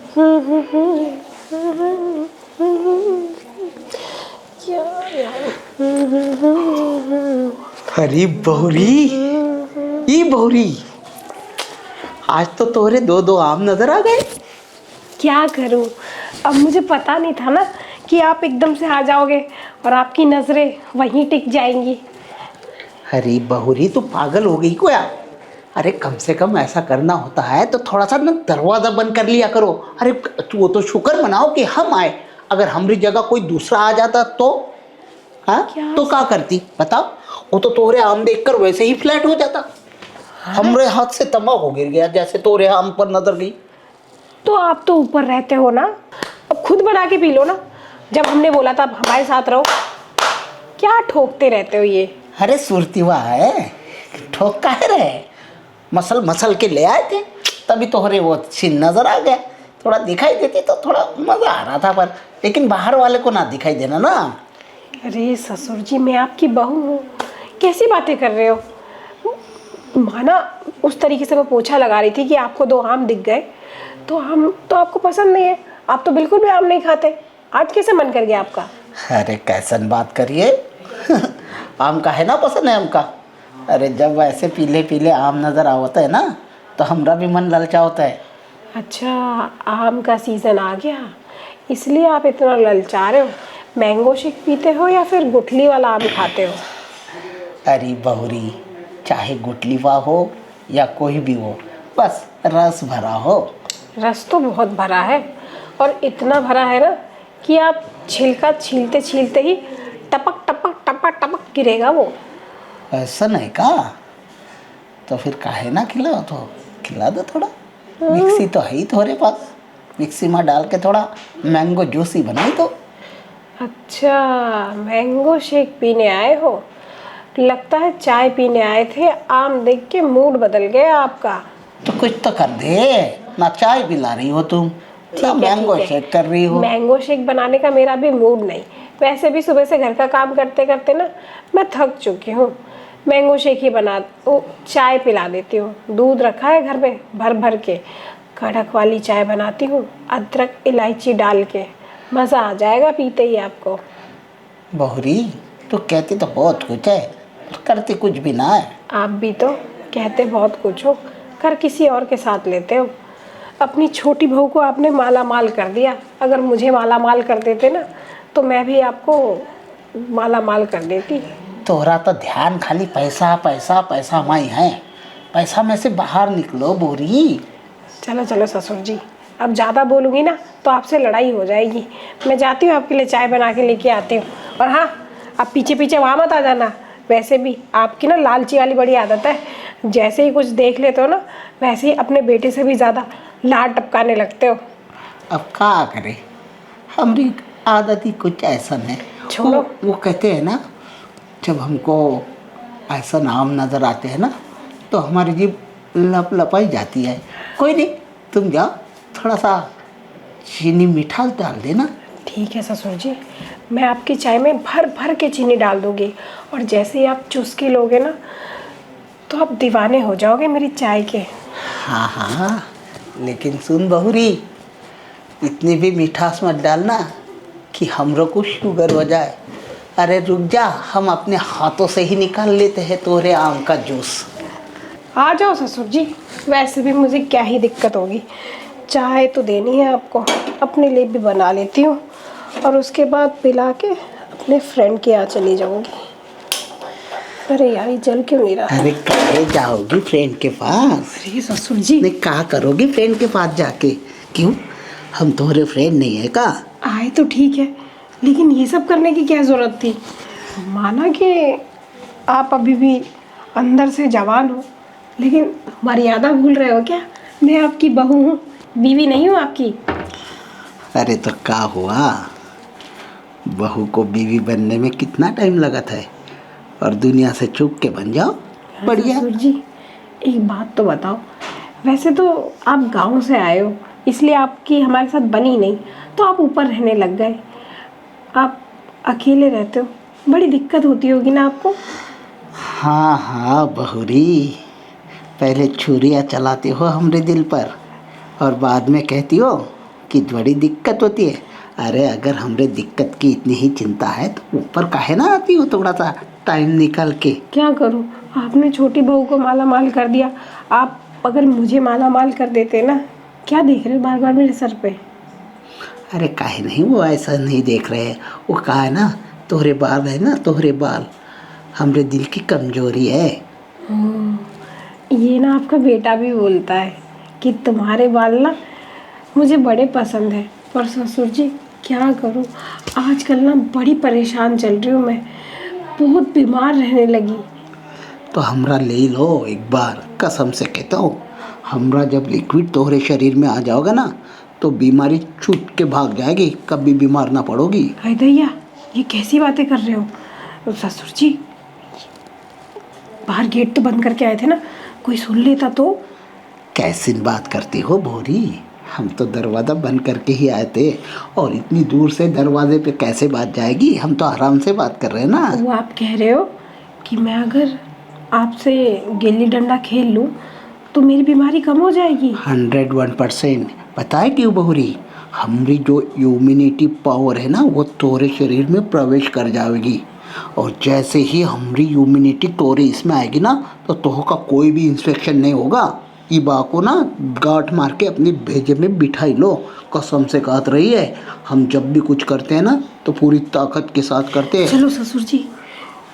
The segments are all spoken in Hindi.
क्या यार। अरे बहुरी, ये बहुरी, आज तो तोरे दो दो आम नजर आ गए। क्या करूं, अब मुझे पता नहीं था ना कि आप एकदम से आ जाओगे और आपकी नजरें वहीं टिक जाएंगी। अरे बहुरी, तू पागल हो गई क्या? अरे कम से कम ऐसा करना होता है तो थोड़ा सा ना दरवाजा बंद कर लिया करो। अरे वो तो शुक्र मनाओ कि हम आए, अगर हमारी जगह कोई दूसरा आ जाता तो हाँ क्या? तो क्या करती बताओ? वो तो तोरे आम देखकर वैसे ही फ्लैट हो जाता। हमरे हाथ से तंबाकू गिर गया जैसे तोरे आम पर नजर गई। तो आप तो ऊपर रहते हो ना, अब खुद बना के पी लो ना। जब हमने बोला था हमारे साथ रहो, क्या ठोकते रहते हो ये। अरे सुरतीवा है, ठोक काहे रहे, मसल मसल के ले आए थे, तभी तोहरे वो सीन नजर आ गया। थोड़ा दिखाई देती तो थोड़ा मजा आ रहा था, पर लेकिन बाहर वाले को ना दिखाई देना ना। अरे ससुर जी, मैं आपकी बहू हूँ, कैसी बातें कर रहे हो। माना उस तरीके से मैं पोछा लगा रही थी कि आपको दो आम दिख गए, तो हम तो आपको पसंद नहीं है, आप तो बिल्कुल भी आम नहीं खाते। आज कैसे मन कर गया आपका। अरे कैसन बात करिए आम का है ना पसंद है हमका। अरे जब ऐसे पीले पीले आम नजर आवता है ना तो हमरा भी मन ललचा होता है। अच्छा, आम का सीज़न आ गया इसलिए आप इतना ललचा रहे हो। मैंगो शेक पीते हो या फिर गुठली वाला आम खाते हो। अरे बहुरी, चाहे गुटलीवा हो या कोई भी हो, बस रस भरा हो। रस तो बहुत भरा है, और इतना भरा है ना कि आप छिलका छीलते छीलते ही टपक टपक टपक टपक गिरेगा वो। ऐसा नहीं का? तो फिर काहे ना खिलाओ, तो खिला दो थोड़ा। मिक्सी तो है ही तुम्हारे पास, मिक्सी में डाल के थोड़ा मैंगो जूस ही बनाई दो। अच्छा, मैंगो शेक पीने आए हो। लगता है चाय पीने आए थे, आम देख के मूड बदल गया आपका। तो कुछ तो कर दे ना, चाय पिला रही हो तुम ना मैंगो शेक कर रही हो। मैंगो शेक बनाने का मेरा भी मूड नहीं। वैसे भी सुबह से घर का काम करते करते ना मैं थक चुकी हूँ। मैंगो शेक ही बना, वो चाय पिला देती हूँ। दूध रखा है घर में भर भर के, कड़क वाली चाय बनाती हूँ, अदरक इलायची डाल के। मज़ा आ जाएगा पीते ही आपको। बहुरी, तो कहती तो बहुत कुछ है, पर करती कुछ भी ना है। आप भी तो कहते बहुत कुछ हो, कर किसी और के साथ लेते हो। अपनी छोटी बहू को आपने माला माल कर दिया। अगर मुझे माला माल कर देते ना तो मैं भी आपको माला माल कर देती। तोहरा तो ध्यान खाली पैसा पैसा पैसा में ही है। पैसा में से बाहर निकलो बोरी। चलो चलो ससुर जी, अब ज़्यादा बोलूँगी ना तो आपसे लड़ाई हो जाएगी। मैं जाती हूँ, आपके लिए चाय बना के लेके आती हूँ। और हाँ, आप पीछे पीछे वहाँ मत आ जाना। वैसे भी आपकी ना लालची वाली बड़ी आदत है, जैसे ही कुछ देख लेते हो ना वैसे ही अपने बेटे से भी ज़्यादा लाड टपकाने लगते हो। अब क्या करे, हमारी आदत ही कुछ ऐसा है। छोड़ो। वो कहते हैं ना, जब हमको ऐसा नाम नज़र आते हैं ना तो हमारी जीभ लप लपाई जाती है। कोई नहीं, तुम जाओ, थोड़ा सा चीनी मीठा डाल देना। ठीक है ससुर जी, मैं आपकी चाय में भर भर के चीनी डाल दूँगी, और जैसे ही आप चुस्की लोगे ना तो आप दीवाने हो जाओगे मेरी चाय के। हाँ हाँ, लेकिन सुन बहुरी, इतनी भी मिठास मत डालना कि हमरो को शुगर हो जाए। अरे रुक जा, हम अपने हाथों से ही निकाल लेते हैं तोरे आम का जूस। आ जाओ ससुर जी, वैसे भी मुझे क्या ही दिक्कत होगी। चाय तो देनी है आपको, अपने लिए भी बना लेती हूँ, और उसके बाद पिला के अपने फ्रेंड के यहाँ चली जाऊँगी। अरे यार, ये जल क्यों नहीं रहा। अरे कहे जाओगी फ्रेंड के पास? अरे ससुर जी, नहीं, क्या करोगी फ्रेंड के पास जाके? क्यों, हम तुम्हारे फ्रेंड नहीं है का? आए तो ठीक है, लेकिन ये सब करने की क्या ज़रूरत थी। माना कि आप अभी भी अंदर से जवान हो, लेकिन मर्यादा भूल रहे हो क्या। मैं आपकी बहू हूँ, बीवी नहीं हूँ आपकी। अरे तो क्या हुआ, बहू को बीवी बनने में कितना टाइम लगा था, और दुनिया से चुप के बन जाओ। बढ़िया। ससुर जी, एक बात तो बताओ, वैसे तो आप गांव से आए हो इसलिए आपकी हमारे साथ बनी नहीं, तो आप ऊपर रहने लग गए। आप अकेले रहते हो, बड़ी दिक्कत होती होगी ना आपको। हाँ हाँ बहुरी, पहले छुरियाँ चलाते हो हमरे दिल पर और बाद में कहती हो कि बड़ी दिक्कत होती है। अरे अगर हमरे दिक्कत की इतनी ही चिंता है तो ऊपर काहे ना आती हो थोड़ा सा टाइम निकाल के। क्या करूं, आपने छोटी बहू को माला माल कर दिया। आप अगर मुझे माला माल कर देते ना। क्या देख रहे हो बार बार मेरे सर पे? अरे काहे नहीं, वो ऐसा नहीं देख रहे हैं। वो कहा है ना, तोहरे बाल है ना, तोहरे बाल हमरे दिल की कमजोरी है। ये ना आपका बेटा भी बोलता है कि तुम्हारे बाल ना मुझे बड़े पसंद है। पर ससुर जी क्या करूं, आजकल ना बड़ी परेशान चल रही हूँ मैं। बहुत बीमार रहने लगी। तो हमरा ले लो एक बार, कसम से कहता हूँ। हमरा जब लिक्विड तोहरे शरीर में आ जाओगा ना तो बीमारी छूट के भाग जाएगी, कभी बीमार ना पड़ोगी। हाय दैया, ये कैसी बातें कर रहे हो ससुर जी? बाहर गेट तो बंद करके आए थे ना, कोई सुन लेता तो? कैसी बात करती हो भोरी, हम तो दरवाज़ा बंद करके ही आए थे। और इतनी दूर से दरवाजे पे कैसे बात जाएगी, हम तो आराम से बात कर रहे हैं ना। वो आप कह रहे हो कि मैं अगर आपसे गिल्ली डंडा खेल लूं तो मेरी बीमारी कम हो जाएगी? 101%। पता है क्यों बहुरी? हमारी जो इम्यूनिटी पावर है ना वो तोरे शरीर में प्रवेश कर जाएगी। और जैसे ही हमारी इम्यूनिटी तोरे इसमें आएगी ना तो तोह का कोई भी इंफेक्शन नहीं होगा। ई बा को ना गांठ मार के अपनी भेजे में बिठाई लो, कसम से कहत रही है। हम जब भी कुछ करते हैं ना तो पूरी ताकत के साथ करते हैं। चलो ससुर जी,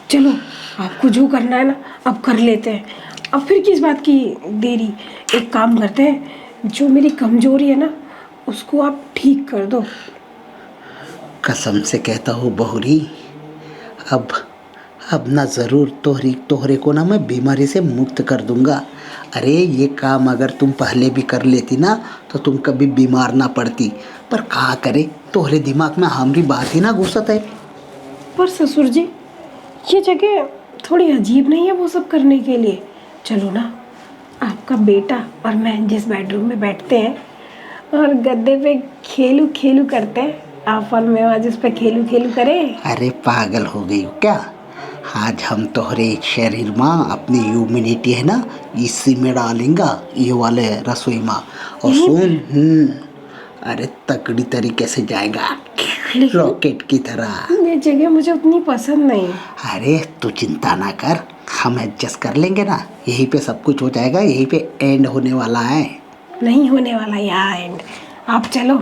चलो, आपको जो करना है ना अब कर लेते हैं। अब फिर किस बात की देरी? एक काम करते हैं, जो मेरी कमजोरी है ना उसको आप ठीक कर दो। कसम से कहता हूँ बहुरी, अब ना ज़रूर तोहरे को ना मैं बीमारी से मुक्त कर दूंगा। अरे ये काम अगर तुम पहले भी कर लेती ना तो तुम कभी बीमार ना पड़ती। पर कहा करे, तोहरे दिमाग में हमारी बात ही ना घुसत है। पर ससुर जी ये जगह थोड़ी अजीब नहीं है वो सब करने के लिए? चलो ना, आपका बेटा और मैं जिस बेडरूम में बैठते हैं और गद्दे पे खेलू खेलू करते हैं, आप और मैं आज उस पे खेलू खेलू करें। अरे पागल हो गई हो क्या? आज हम तोहरे शरीर में अपनी इम्यूनिटी है ना इसी में डालेंगे, ये वाले रसोई में। और सुन, अरे तकड़ी तरीके से जाएगा, रॉकेट की तरह। ये जगह मुझे उतनी पसंद नहीं। अरे तू चिंता ना कर, हम एडजस्ट कर लेंगे ना। यहीं पे सब कुछ हो जाएगा, यहीं पे एंड होने वाला है। नहीं होने वाला यहाँ एंड। आप चलो,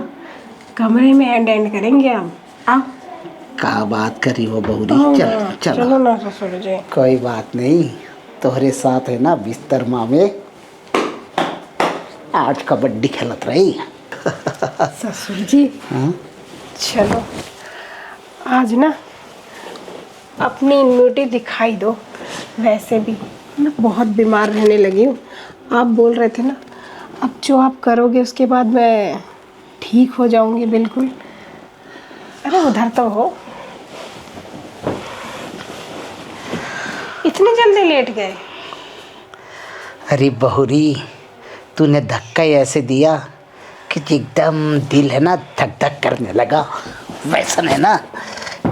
कमरे में एंड करेंगे हम। आप का बात करी हो बहुरी, चल चलो। चलो ना ससुर जी। कोई बात नहीं, तोहरे साथ है ना बिस्तर माँ में आज कबड्डी खेलत रही। ससुर जी हाँ? चलो, आज ना अपनी इम्यूनिटी दिखाई दो। वैसे भी मैं बहुत बीमार रहने लगी हूँ। आप बोल रहे थे ना, अब जो आप करोगे उसके बाद मैं ठीक हो जाऊंगी बिल्कुल। अरे उधर तो हो, इतनी जल्दी लेट गए? अरे बहुरी, तूने धक्का ही ऐसे दिया कि एकदम दिल है ना धक धक करने लगा। वैसा है ना,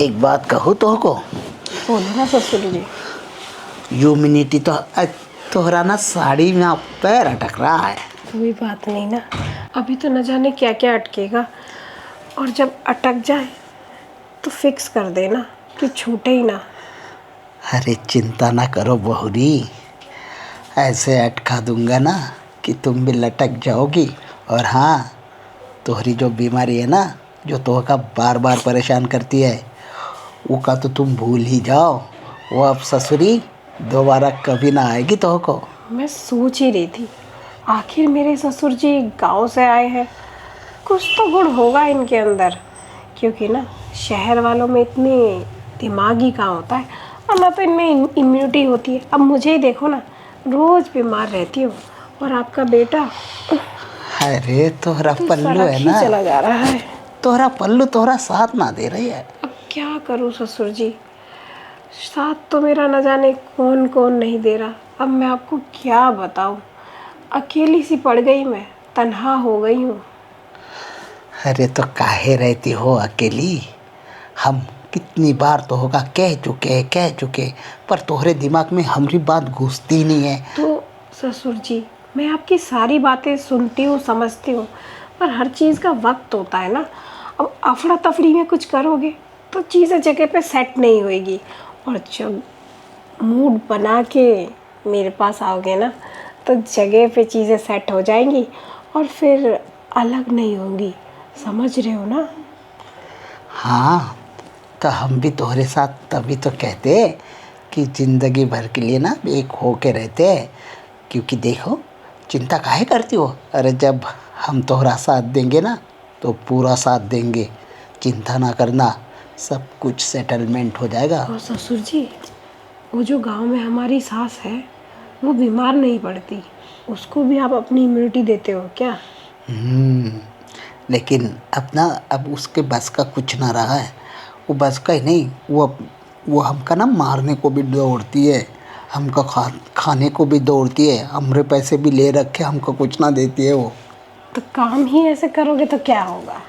एक बात कहूँ तो को, बोलो ना ससुर जी। इम्यूनिटी तो तोहरा ना साड़ी में पैर अटक रहा है। कोई बात नहीं ना, अभी तो न जाने क्या क्या अटकेगा, और जब अटक जाए तो फिक्स कर देना कि छूटे ही ना। अरे चिंता ना करो बहुरी, ऐसे अटका दूंगा ना कि तुम भी लटक जाओगी। और हाँ, तोहरी जो बीमारी है ना जो तोहका बार बार परेशान करती है वो का तो तुम भूल ही जाओ। वो अब ससुरी दोबारा कभी ना आएगी तोहको। मैं सोच ही रही थी, आखिर मेरे ससुर जी गांव से आए हैं, कुछ तो गुण होगा इनके अंदर। क्योंकि ना शहर वालों में इतनी दिमागी कहाँ होता है, और ना तो इनमें इम्यूनिटी होती है। अब मुझे ही देखो ना, रोज़ बीमार रहती हूँ, और आपका बेटा अरे तोहरा तो पल्लू सड़क है ही ना, चला जा रहा है। तोहरा पल्लू तोहरा साथ ना दे रही है। अब क्या करूँ ससुर जी, साथ तो मेरा न जाने कौन कौन नहीं दे रहा। अब मैं आपको क्या बताऊँ, अकेली सी पड़ गई, मैं तन्हा हो गई हूँ। अरे तो काहे रहती हो अकेली? हम कितनी बार तो होगा कह चुके, पर तोहरे दिमाग में हमारी बात घुसती नहीं है। तो ससुर जी, मैं आपकी सारी बातें सुनती हूँ, समझती हूँ, पर हर चीज़ का वक्त होता है ना। अब अफड़ा तफड़ी में कुछ करोगे तो चीज़ें जगह पे सेट नहीं होएगी, और जब मूड बना के मेरे पास आओगे ना तो जगह पे चीज़ें सेट हो जाएंगी और फिर अलग नहीं होंगी। समझ रहे हो ना? हाँ, तो हम भी तुम्हारे साथ तभी तो कहते हैं कि ज़िंदगी भर के लिए ना एक हो के रहते हैं। क्योंकि देखो, चिंता काहे करती हो? अरे जब हम तुम्हारा साथ देंगे ना तो पूरा साथ देंगे। चिंता ना करना, सब कुछ सेटलमेंट हो जाएगा। और ससुर जी, वो जो गांव में हमारी सास है वो बीमार नहीं पड़ती, उसको भी आप अपनी इम्यूनिटी देते हो क्या? लेकिन अब उसके बस का कुछ ना रहा है। वो बस का ही नहीं, वो हमका ना मारने को भी दौड़ती है, हमका खाने को भी दौड़ती है, हमरे पैसे भी ले रखे, हमको कुछ ना देती है वो। तो काम ही ऐसे करोगे तो क्या होगा?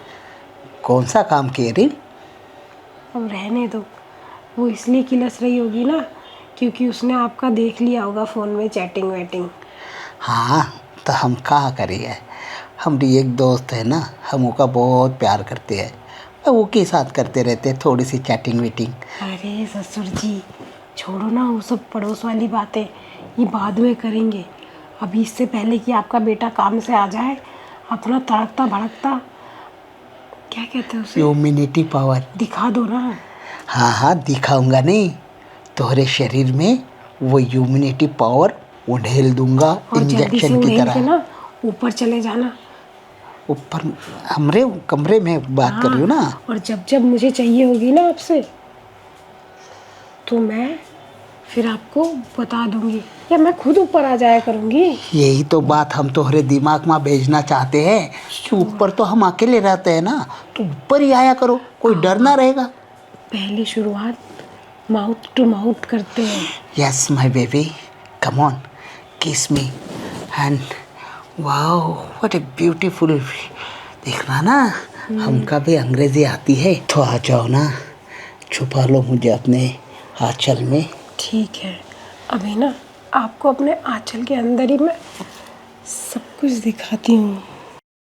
कौन सा काम किए रही? अब रहने दो। वो इसलिए किलस रही होगी ना क्योंकि उसने आपका देख लिया होगा फ़ोन में चैटिंग वेटिंग। हाँ, तो हम कहाँ करिए, हमारी एक दोस्त है ना, हम उसका बहुत प्यार करते हैं, वो के साथ करते रहते हैं थोड़ी सी चैटिंग वेटिंग। अरे ससुर जी, छोड़ो ना वो सब पड़ोस वाली बातें, ये बाद में करेंगे। अभी इससे पहले कि आपका बेटा काम से आ जाए, अपना तड़कता भड़कता, क्या कहते हैं उसे, इम्यूनिटी पावर। दिखा दो ना। हाँ हाँ, दिखाऊंगा नहीं, तुम्हारे शरीर में वो इम्यूनिटी पावर वो ढेल दूंगा और जल्दी से इंजेक्शन की उड़ेल के तरह। ना ऊपर चले जाना। ऊपर हमरे कमरे में बात कर रही हो ना? और जब जब मुझे चाहिए होगी ना आपसे तो मैं फिर आपको बता दूंगी, या मैं खुद ऊपर आ जाया करूंगी। यही तो बात हम तुम्हारे दिमाग में भेजना चाहते हैं कि ऊपर तो हम अकेले रहते हैं ना, तो ऊपर ही आया करो, कोई डर ना रहेगा। पहले शुरुआत माउथ टू माउथ करते हैं। Yes my baby, come on, kiss me and wow what a beautiful. देखना ना, हमका भी अंग्रेजी आती है, तो आ जाओ ना, छुपा लो मुझे अपने आंचल में। ठीक है, अभी ना आपको अपने आंचल के अंदर ही मैं सब कुछ दिखाती हूँ।